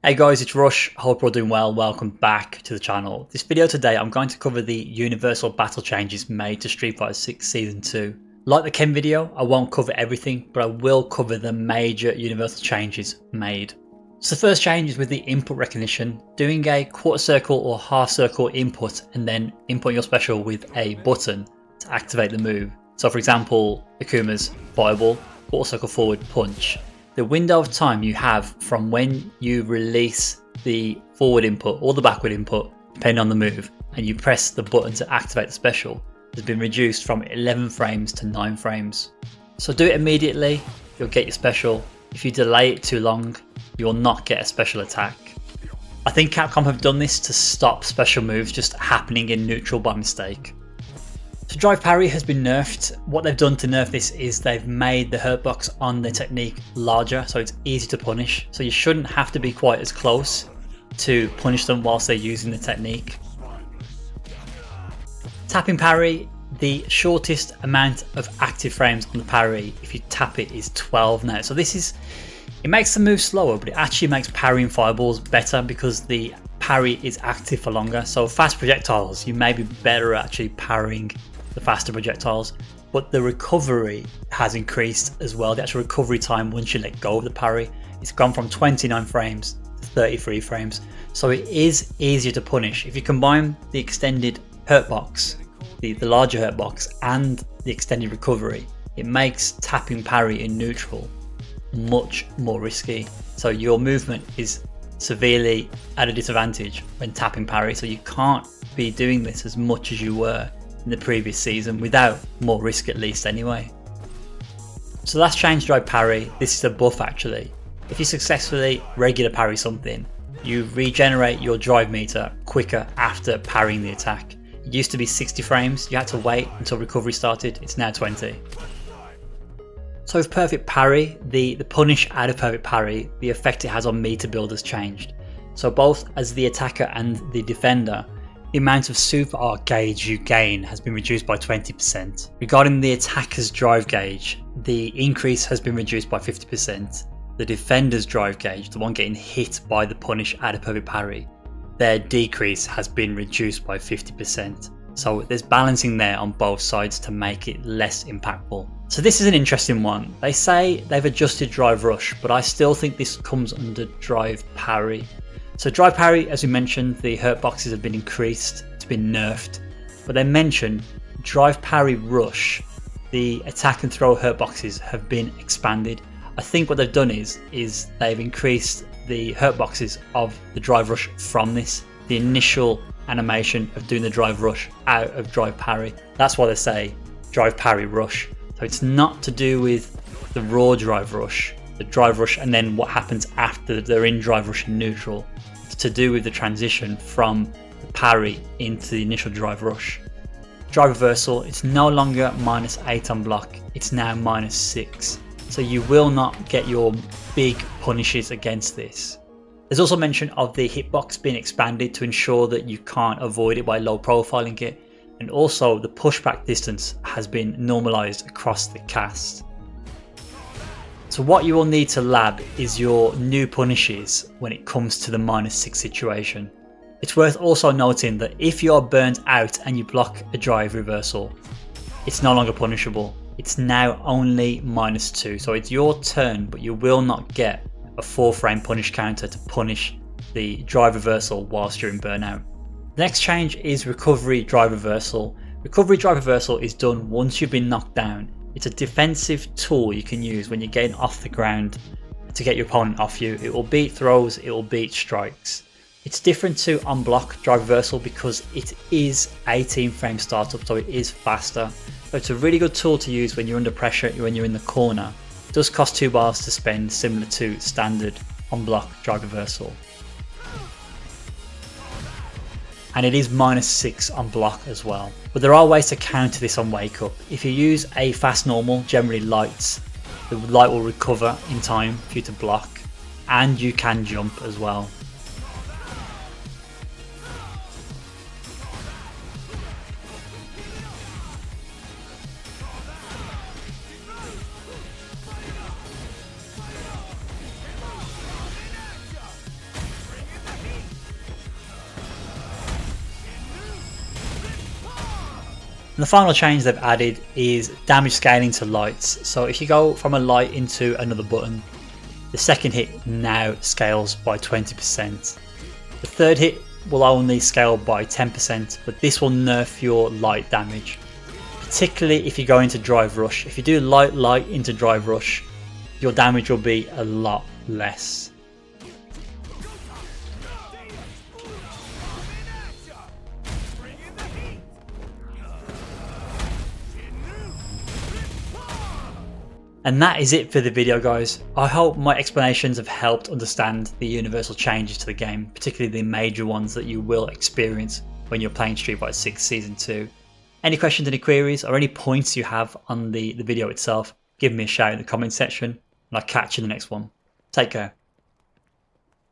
Hey guys, it's Rush. Hope you're all doing well. Welcome back to the channel. This video today, I'm going to cover the universal battle changes made to Street Fighter 6 Season 2. Like the Ken video, I won't cover everything, but I will cover the major universal changes made. So the first change is with the input recognition, doing a quarter circle or half circle input and then input your special with a button to activate the move. So for example, Akuma's Fireball, quarter circle forward punch. The window of time you have from when you release the forward input or the backward input, depending on the move, and you press the button to activate the special, has been reduced from 11 frames to 9 frames. So do it immediately, you'll get your special. If you delay it too long, you will not get a special attack. I think Capcom have done this to stop special moves just happening in neutral by mistake. So drive parry has been nerfed. What they've done to nerf this is they've made the hurt box on the technique larger, so it's easy to punish. So you shouldn't have to be quite as close to punish them whilst they're using the technique. Tapping parry, the shortest amount of active frames on the parry, if you tap it, is 12 now. So it makes the move slower, but it actually makes parrying fireballs better because the parry is active for longer. So fast projectiles, you may be better at actually parrying the faster projectiles, but the recovery has increased as well. The actual recovery time once you let go of the parry, it's gone from 29 frames to 33 frames. So it is easier to punish. If you combine the extended hurt box, the larger hurt box, and the extended recovery, it makes tapping parry in neutral much more risky. So your movement is severely at a disadvantage when tapping parry, so you can't be doing this as much as you were in the previous season without more risk, at least anyway. So that's changed drive parry. This is a buff actually. If you successfully regular parry something, you regenerate your drive meter quicker after parrying the attack. It used to be 60 frames, you had to wait until recovery started, it's now 20. So with perfect parry, the punish out of perfect parry, the effect it has on meter build has changed. So both as the attacker and the defender, the amount of super arc gauge you gain has been reduced by 20%. Regarding the attacker's drive gauge, the increase has been reduced by 50%. The defender's drive gauge, the one getting hit by the punish out of perfect parry, their decrease has been reduced by 50%. So there's balancing there on both sides to make it less impactful. So this is an interesting one. They say they've adjusted drive rush, but I still think this comes under drive parry. So drive parry, as we mentioned, the hurt boxes have been increased, it's been nerfed, but they mentioned drive parry rush, the attack and throw hurt boxes have been expanded. I think what they've done is they've increased the hurt boxes of the drive rush from this, the initial animation of doing the drive rush out of drive parry. That's why they say drive parry rush. So it's not to do with the raw drive rush, the drive rush and then what happens after they're in drive rush and neutral. It's to do with the transition from the parry into the initial drive rush. Drive reversal, it's no longer -8 on block, it's now -6. So you will not get your big punishes against this. There's also mention of the hitbox being expanded to ensure that you can't avoid it by low profiling it, and also the pushback distance has been normalized across the cast. So what you will need to lab is your new punishes when it comes to the -6 situation. It's worth also noting that if you are burnt out and you block a drive reversal, it's no longer punishable. It's now only -2, so it's your turn, but you will not get a 4-frame punish counter to punish the drive reversal whilst you're in burnout. The next change is recovery drive reversal. Recovery drive reversal is done once you've been knocked down. It's a defensive tool you can use when you're getting off the ground to get your opponent off you. It will beat throws, it will beat strikes. It's different to on block drive reversal because it is 18 frame startup, so it is faster. So it's a really good tool to use when you're under pressure, when you're in the corner. It does cost 2 bars to spend, similar to standard on block drive reversal. And it is -6 on block as well. But there are ways to counter this on wake up. If you use a fast normal, generally lights, the light will recover in time for you to block, and you can jump as well. And the final change they've added is damage scaling to lights. So if you go from a light into another button, the second hit now scales by 20%. The third hit will only scale by 10%, but this will nerf your light damage. Particularly if you go into drive rush. If you do light into drive rush, your damage will be a lot less. And that is it for the video, guys. I hope my explanations have helped understand the universal changes to the game, particularly the major ones that you will experience when you're playing Street Fighter 6 Season 2. Any questions, any queries, or any points you have on the video itself, give me a shout in the comment section, and I'll catch you in the next one. Take care.